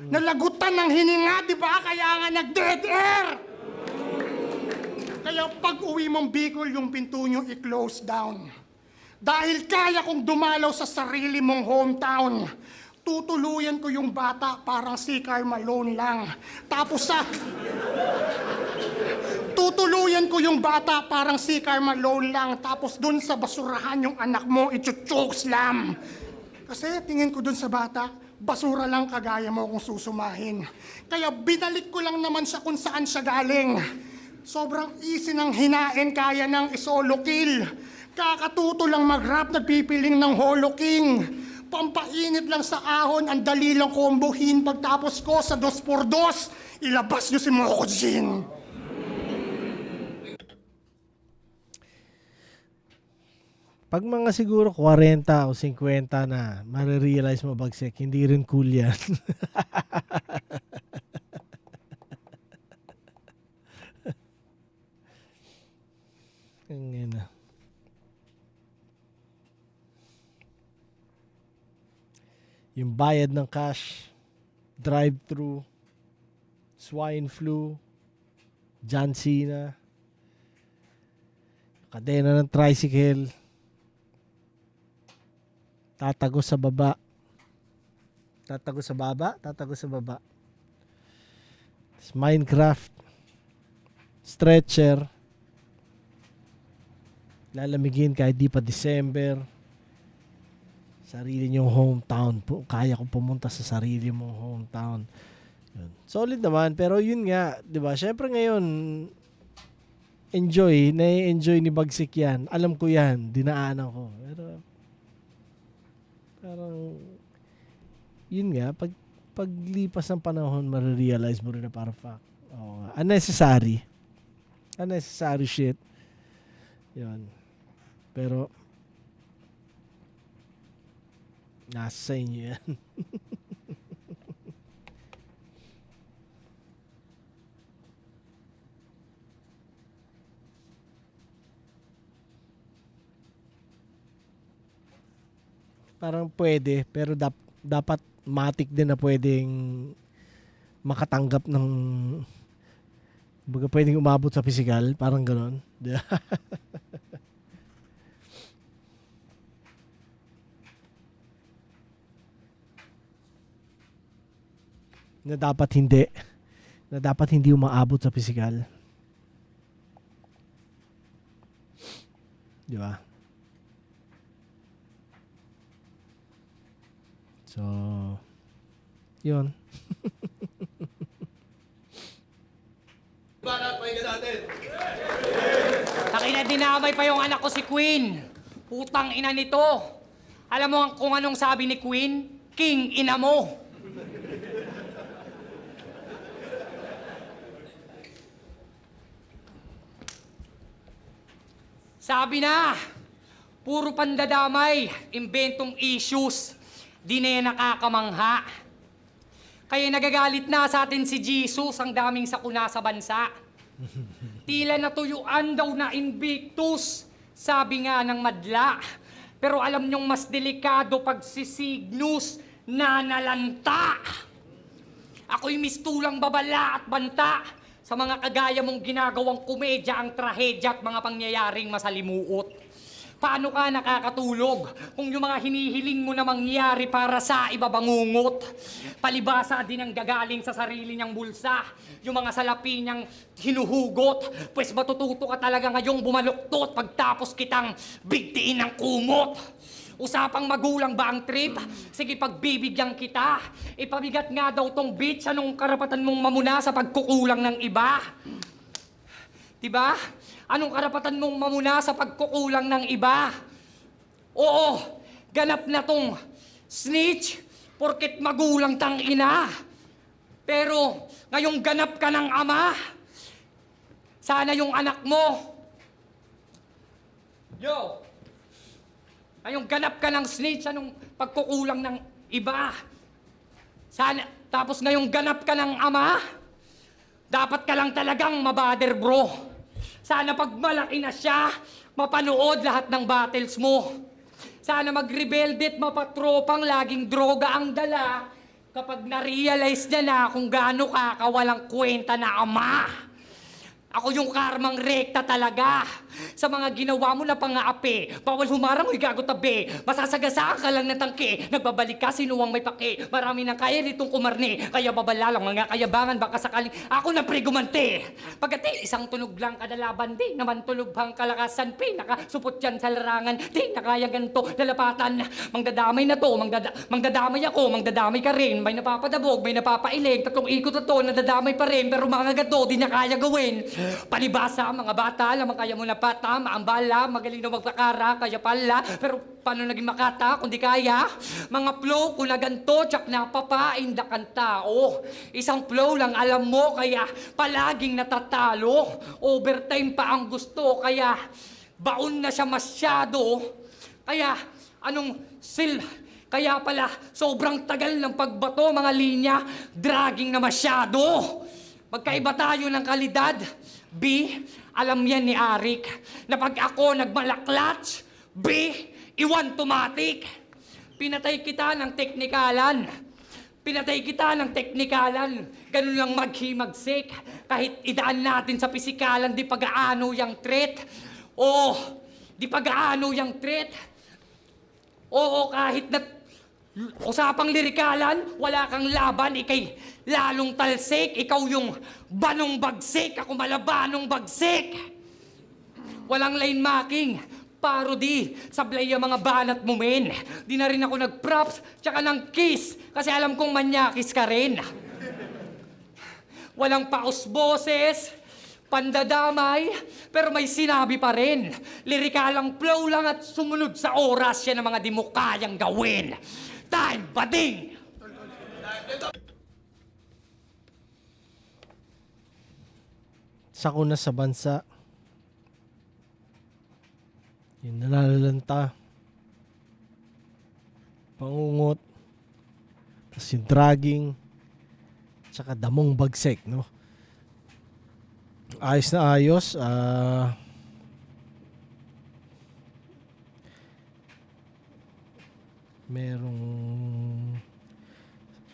Nalagutan ng hininga, di ba? Kaya nga nag-dead air. Kaya pag uwi mong Bicol, yung pinto nyo i-close down. Dahil kaya kong dumalaw sa sarili mong hometown. Tutuluyan ko yung bata parang si Karl Malone lang. Tapos tutuluyan ko yung bata parang si Karl Malone lang. Tapos dun sa basurahan yung anak mo, i-choke slam. Kasi tingin ko dun sa bata, basura lang kagaya mo kung susumahin. Kaya binalik ko lang naman siya kung saan siya galing. Sobrang easy ng hinain, kaya ng isolo kill. Kakatuto lang mag-rap, nagpipiling ng Holo King. Pampainit lang sa ahon, ang dali lang kombohin. Pagtapos ko sa 2x2, ilabas niyo si Moko Jin. Pag mga siguro 40 o 50 na, marirealize mo bagsik, hindi rin cool yan. Ang ina. Yung bayad ng cash, drive-thru, swine flu, John Cena, kadena ng tricycle, tatago sa baba, tatago sa baba, tatago sa baba. Minecraft, stretcher, lalamigin kahit di pa December. Sarili niyong hometown. Kaya ko pumunta sa sarili mong hometown. Yun. Solid naman, pero yun nga, 'di ba? Syempre ngayon na-enjoy ni Bagsik yan. Alam ko yan, dinaanan ko. Pero parang yun nga, paglipas ng panahon, marirealize mo rin na parang fuck. Oh, unnecessary shit. Yun. Pero nasa inyo yan. Parang pwede, pero dapat matik din na pwedeng makatanggap ng baga pwedeng umabot sa physical, parang gano'n. na dapat hindi umaabot sa physical. Di ba? So, yun. Banat, pakinggan natin. Takina, dinamay pa yung anak ko si Queen. Putang ina nito. Alam mo kung anong sabi ni Queen? King ina mo. Sabi na, puro pandadamay, inventong issues. Di na yan nakakamangha. Kaya nagagalit na sa atin si Jesus, ang daming sakuna sa bansa. Tila natuyuan daw na Invictus, sabi nga ng madla. Pero alam niyong mas delikado pag si Cygnus nanalanta. Ako'y mistulang babala at banta sa mga kagaya mong ginagawang komedya, ang trahedya at mga pangyayaring masalimuot. Paano ka nakakatulog kung yung mga hinihiling mo na mangyari para sa iba bangungot? Palibasa din ang gagaling sa sarili niyang bulsa, yung mga salapi niyang hinuhugot. Pues matututo ka talaga ngayong bumaluktot pagtapos kitang bigtiin ng kumot. Usapang magulang ba ang trip? Sige, pagbibigyan kita. Ipabigat nga daw tong bitch, anong karapatan mong mamuna sa pagkukulang ng iba? Diba? Anong karapatan mong mamuna sa pagkukulang ng iba? Oo, ganap na tong snitch porket magulang tang ina. Pero ngayong ganap ka ng ama, sana yung anak mo. Yo! Ngayong ganap ka ng snitch, anong pagkukulang ng iba? Sana, tapos ngayong ganap ka ng ama, dapat ka lang talagang mabader, bro. Sana pag malaki na siya, mapanood lahat ng battles mo. Sana mag-rebelde at mapatropang laging droga ang dala kapag na-realize niya na kung gaano ka kawalang kwenta na ama. Ako yung karmang rekta talaga. Sa mga ginawa mo na pang-aapi, bawal humarang mo'y gago tabi. Masasagasaan ka lang ng tangke, nagbabalik ka sinuwang may pake. Marami nang kaya nitong kumarne, kaya babala lang mga kayabangan baka sakaling ako na pre-gumante. Pagkati isang tunog lang kada laban, di naman tulubhang kalakasan, pinakasupot yan sa larangan, di na kaya ganito lalapatan. Mangdadamay na to, mangdadamay ako, mangdadamay ka rin. May napapadabog, may napapailig, tatlong ikot na to, nadadamay pa rin, pero mga gato, di na kaya gawin. Palibasa, mga bata, lamang kaya mo na pata, maambala, magaling na magpakara, kaya pala, pero paano naging makata kung di kaya? Mga flow, kung na ganito, tsak napapainda kang tao. Isang flow lang alam mo, kaya palaging natatalo. Overtime pa ang gusto, kaya baon na siya masyado. Kaya, kaya pala, sobrang tagal ng pagbato, mga linya, dragging na masyado. Magkaiba tayo ng kalidad. B, alam yan ni Arik, na pag ako nagmalaklats, B, iwan-tomatic. Pinatay kita ng teknikalan. Pinatay kita ng teknikalan. Ganun lang maghimagsik. Kahit idaan natin sa pisikalan, di pag-aano yung threat. Oo, di pag-aano yung threat. Oo, kahit na usapang lirikalan, wala kang laban, ikay lalong talsik. Ikaw yung banong bagsik, ako malabanong bagsik. Walang line marking, parody, sablay yung mga banat mo, men. Di na rin ako nag-props, tsaka ng kiss, kasi alam kong manyakis ka rin. Walang paus boses, pandadamay, pero may sinabi pa rin. Lirikalang flow lang at sumunod sa oras yan ang mga di mo kayang gawin. Time, bading! Sakuna sa bansa. Yung nalalanta. Pangungot. Tapos yung dragging. Tsaka damong bagsek, no? Ayos na ayos. Merong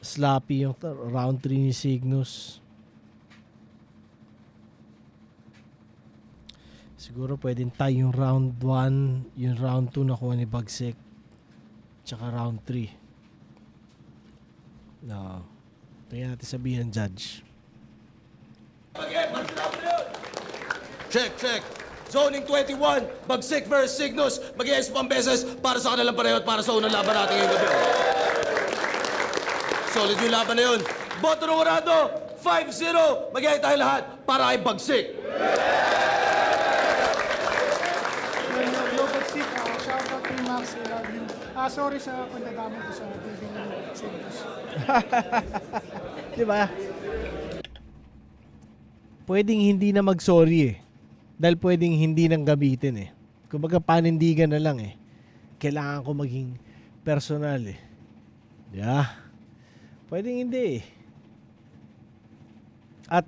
sloppy yung round 3 ni Cygnus. Siguro pwedeng tie yung round 1, yung round 2 nakuha ni Bagsek, tsaka round 3. No. Tingnan natin sabihin ng judge. Check. Zoning 21, Bagsik versus Cygnus. Mag-i-expo ang beses para sa kanilang pareho at para sa unang laban natin ngayong gabi. Solid yung laban na yun. Boto ng Orado, 5-0. Mag-i tayo lahat para kay Bagsik. Global Sick, shoutout kay Max, I love you. Sorry sa pagdadamay ko sa TV ni Cygnus. Di ba? Pwedeng hindi na mag-sorry eh. Dahil pwedeng hindi nang gamitin eh. Kumbaga panindigan na lang eh. Kailangan ko maging personal eh. Yeah. Pwedeng hindi eh. At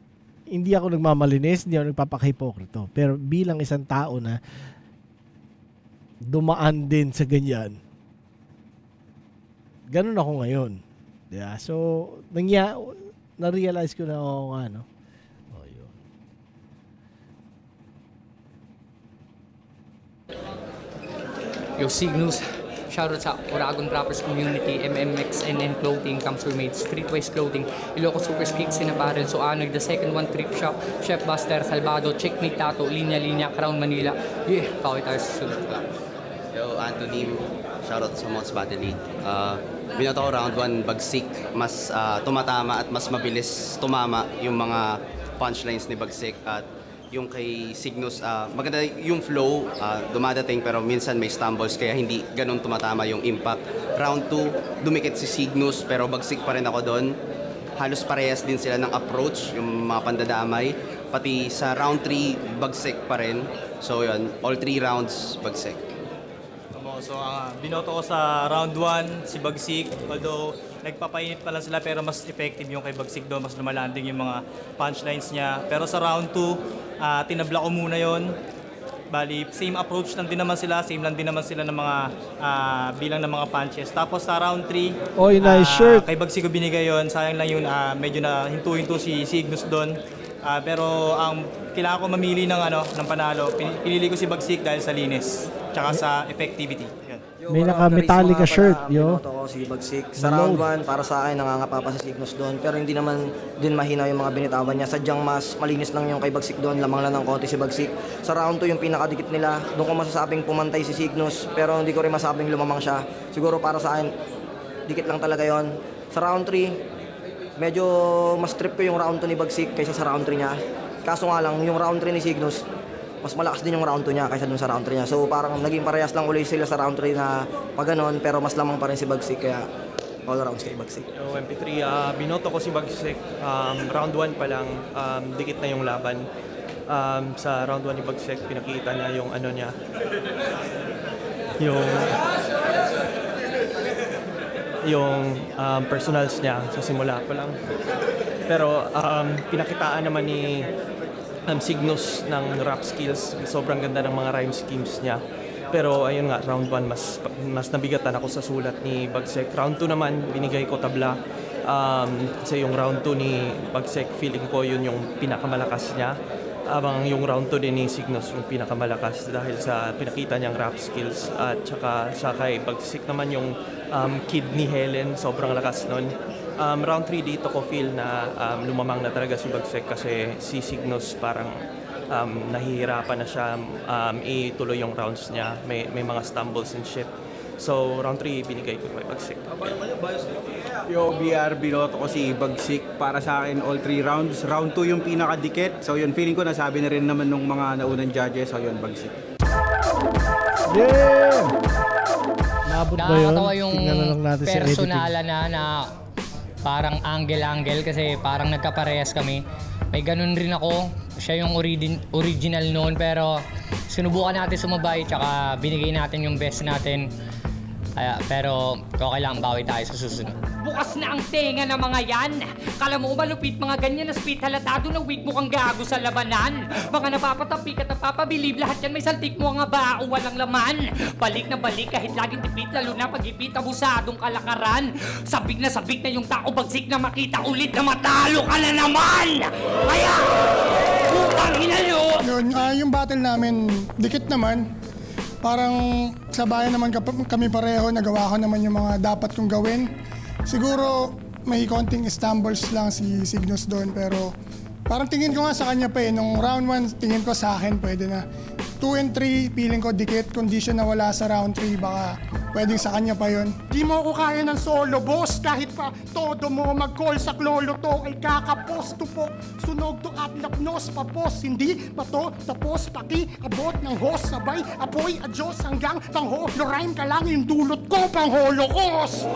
hindi ako nagmamalinis, hindi ako nagpapakahipokrito. Pero bilang isang tao na dumaan din sa ganyan, ganun ako ngayon. Yeah, so, na-realize ko na ako nga, no? Oh, yun. Yo, Cygnus. Shoutout sa Oragon Rappers Community, MMXNN Clothing, Camps Made, Streetwise Clothing, Ilocos Super Kicks in Apparel, So Anoy, The Second One, Trip Shop, Chef Buster, Salvado, Checkmate Tato, Linya Linya, Crown Manila. Yeah, kawit tayo sa sunod. Yo, Anthony, shoutout sa Mods Battle League. Binoto ko round 1, Bagsik. Mas tumatama at mas mabilis tumama yung mga punchlines ni Bagsik. At yung kay Cygnus, maganda yung flow, dumadating pero minsan may stumbles kaya hindi ganun tumatama yung impact. Round 2, dumikit si Cygnus pero Bagsik pa rin ako doon. Halos parehas din sila ng approach, yung mga pandadamay. Pati sa round 3, Bagsik pa rin. So yun, all 3 rounds, Bagsik. So, binoto ko sa round 1 si Bagsik. Although, nagpapainit pa lang sila pero mas effective yung kay Bagsik doon. Mas lumalanding yung mga punchlines niya. Pero sa round 2, tinabla ko muna yon. Bali, same approach lang din naman sila. Same lang din naman sila ng mga bilang ng mga punches. Tapos sa round 3, Oy, nice shirt. kay Bagsik ko binigay yon. Sayang lang yun, medyo na hinto-hinto si Cygnus doon. Pero ang kailangan ko mamili ng panalo. Pinili ko si Bagsik dahil sa linis tsaka sa effectivity. Yan. May naka-Metallica shirt, yo. Binoto ko si Bagsik. Sa round 1, para sa akin, nangangapa pa si Cygnus doon. Pero hindi naman din mahina yung mga binitawan niya. Sadyang mas malinis lang yung kay Bagsik doon. Lamang lang ng konti si Bagsik. Sa round 2, yung pinakadikit nila, doon ko masasabing pumantay si Cygnus. Pero hindi ko rin masabing lumamang siya. Siguro para sa akin, dikit lang talaga yon. Sa round 3, medyo mas trip ko yung round 2 ni Bagsik kaysa sa round 3 niya. Kaso nga lang, yung round 3 ni Cygnus, mas malakas din yung round 2 niya kaysa dun sa round 3 niya. So parang naging parehas lang ulit sila sa round 3 na pag ganon, pero mas lamang pa rin si Bagsik, kaya all rounds kay Bagsik. Yo, MP3, binoto ko si Bagsik. Round 1 pa lang, dikit na yung laban. Sa round 1 ni Bagsik, pinakita niya yung ano niya. Yung personals niya sa simula pa lang. Pero pinakitaan naman ni Cygnus ng rap skills. Sobrang ganda ng mga rhyme schemes niya. Pero ayun nga, round 1 mas nabigatan ako sa sulat ni Bagsik. Round 2 naman, binigay ko tabla. Kasi yung round 2 ni Bagsik, feeling ko yun yung pinakamalakas niya. Abang yung round 2 din ni Cygnus yung pinakamalakas dahil sa pinakita niyang rap skills. At saka sa kay Bagsik naman yung kid ni Helen, sobrang lakas nun. Round 3 dito ko feel na lumamang na talaga si Bagsik kasi si Cygnus parang nahihirapan na siya ituloy yung rounds niya. May mga stumbles and shit. So round 3 binigay ko kay Bagsik. Yo, BR, binoto ko si Bagsik. Para sa akin, all 3 rounds. Round 2 yung pinakadikit. So yun, feeling ko nasabi na rin naman nung mga naunang judges. So yun, Bagsik. Yeah! Naabot ba yun? Nakakatawa yung Tingnan na lang natin sa editing. personala na parang angle-angle kasi parang nagkaparehas kami. May ganun rin ako. Siya yung original noon pero sinubukan natin sumabay tsaka binigay natin yung best natin. Pero okay lang, bawi tayo sa susunod. Bukas na ang tenga ng mga yan. Kala mo malupit mga ganyan na speed halatado na weak mo kang gago sa labanan. Mga napapatapik at napapabilib, lahat yan may saltik mo nga ba o walang laman. Balik na balik kahit laging tipid, lalo na pag-ipit abusadong kalakaran. Sabik na yung tao, Bagsik na makita ulit na matalo ka na naman. Kaya, putang ina nyo. Yun, yung battle namin, dikit naman. Parang sa bayan naman kami pareho, nagawa ko naman yung mga dapat kong gawin. Siguro may konting stumbles lang si Cygnus doon pero parang tingin ko nga sa kanya pa nung round 1 tingin ko sa akin pwede na. 2 and 3 feeling ko dikit, condition na wala sa round 3 baka pwedeng sa kanya pa yon. Di mo ko kaya ng solo boss kahit pa todo mo mag-call sa klolo to ay kakaposto po. Sunog to at lapnos papos hindi pa to tapos paki abot ng host sabay apoy adyos hanggang pang rhyme ka lang yung dulot ko pang holocaust.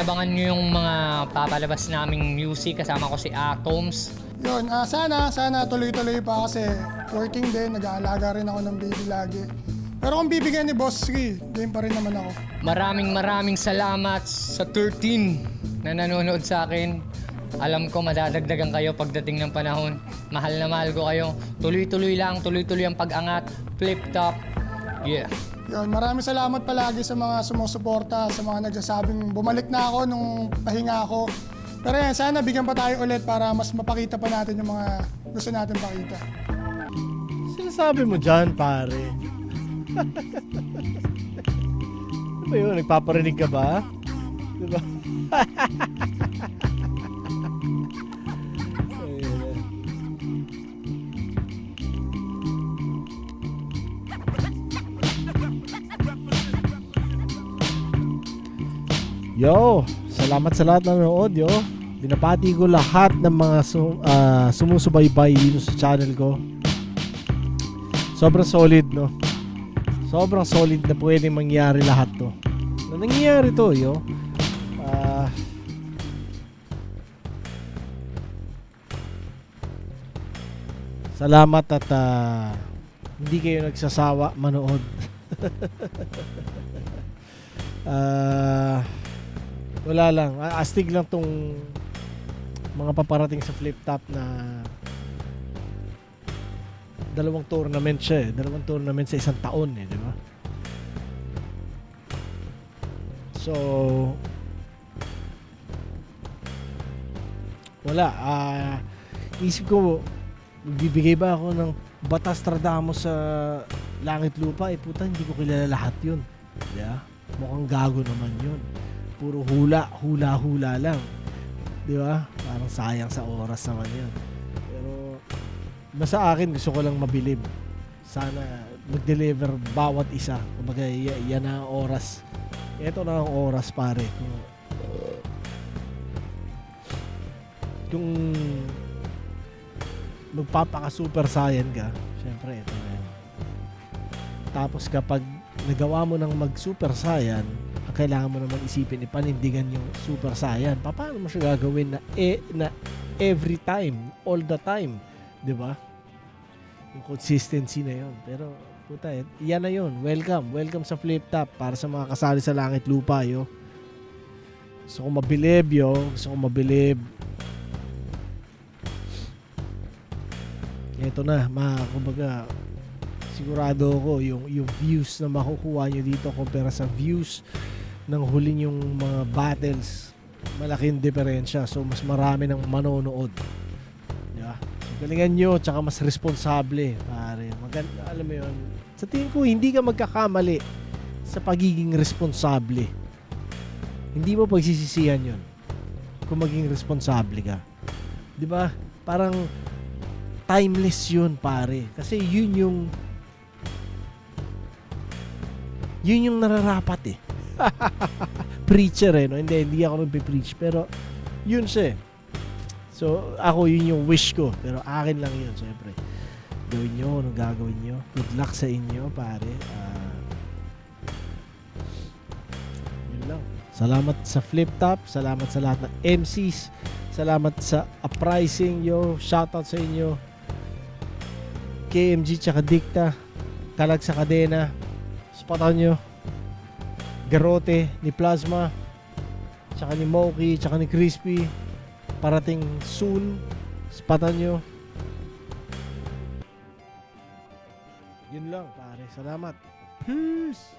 Abangan nyo yung mga papalabas naming music. Kasama ko si Atoms. Yun, sana tuloy-tuloy pa kasi working din, nag-aalaga rin ako ng baby lagi. Pero kung bibigyan ni Boss Ski, game pa rin naman ako. Maraming salamat sa 13 na nanonood sa akin. Alam ko madadagdagan kayo pagdating ng panahon. Mahal na mahal ko kayo. Tuloy-tuloy lang, tuloy-tuloy ang pag-angat. Flip top. Yeah. Yun, maraming salamat palagi sa mga sumusuporta, sa mga nagsasabing bumalik na ako nung pahinga ako. Pero yan, sana bigyan pa tayo ulit para mas mapakita pa natin yung mga gusto natin pakita. Sinasabi mo dyan, pare. Ano ba yun? Nagpaparinig ka ba? Diba? Yo, salamat sa lahat ng nanood, yo. Binabati ko lahat ng mga sumusubaybay dito sa channel ko. Sobrang solid, no? Sobrang solid na pwedeng mangyari lahat to. Na nangyayari to, yo. Salamat at hindi kayo nagsasawa manood. Wala lang. Astig lang tong mga paparating sa flip top na dalawang tournament siya eh. Dalawang tournament sa isang taon eh, di ba? So wala. Isip ko, bibigay ba ako ng Batastradamus sa Langit Lupa? Eh puta, hindi ko kilala lahat yun. Yeah? Mukhang gago naman yun. Puro hula lang. Di ba? Parang sayang sa oras naman yun. Pero basta akin, gusto ko lang mabilib. Sana mag-deliver bawat isa. Kumbaga, yan na ang oras. Ito na ang oras, pare. Kung magpapaka-super saiyan ka, syempre, ito na yun. Tapos kapag nagawa mo ng mag-super saiyan, kailangan mo naman isipin, ipanindigan yung super saiyan. Paano mo siya gagawin na every time, all the time, di ba? Yung consistency na yun. Pero, puta, yan na yun. Welcome sa flip top para sa mga kasali sa Langit Lupa, yo. Gusto ko mabilib, yo. Gusto ko mabilib. Ito na, kumbaga, sigurado ako yung views na makukuha nyo dito kumpara sa views ng huli yung mga battles, malaking diferensya. So mas marami ng manonood, diba? So galingan nyo, tsaka mas responsable, pare. Alam mo yun, sa tingin ko hindi ka magkakamali sa pagiging responsable. Hindi mo pagsisisihan yun kung maging responsable ka, diba? Parang timeless yun, pare, kasi yun yung nararapat eh. Preacher eh, no? Hindi ako nagpe-preach, pero yun siya eh. So ako, yun yung wish ko, pero akin lang yun. Siyempre gawin nyo anong gagawin nyo. Good luck sa inyo, pare. Yun lang. Salamat sa flip top, salamat sa lahat ng MCs, salamat sa uprising, yo. Shoutout sa inyo, KMG tsaka Dicta, Kalag sa Kadena, spatan nyo, Garote ni Plasma, tsaka ni Moki, tsaka ni Crispy, parating soon, spatan nyo. Yun lang, pare. Salamat. Peace!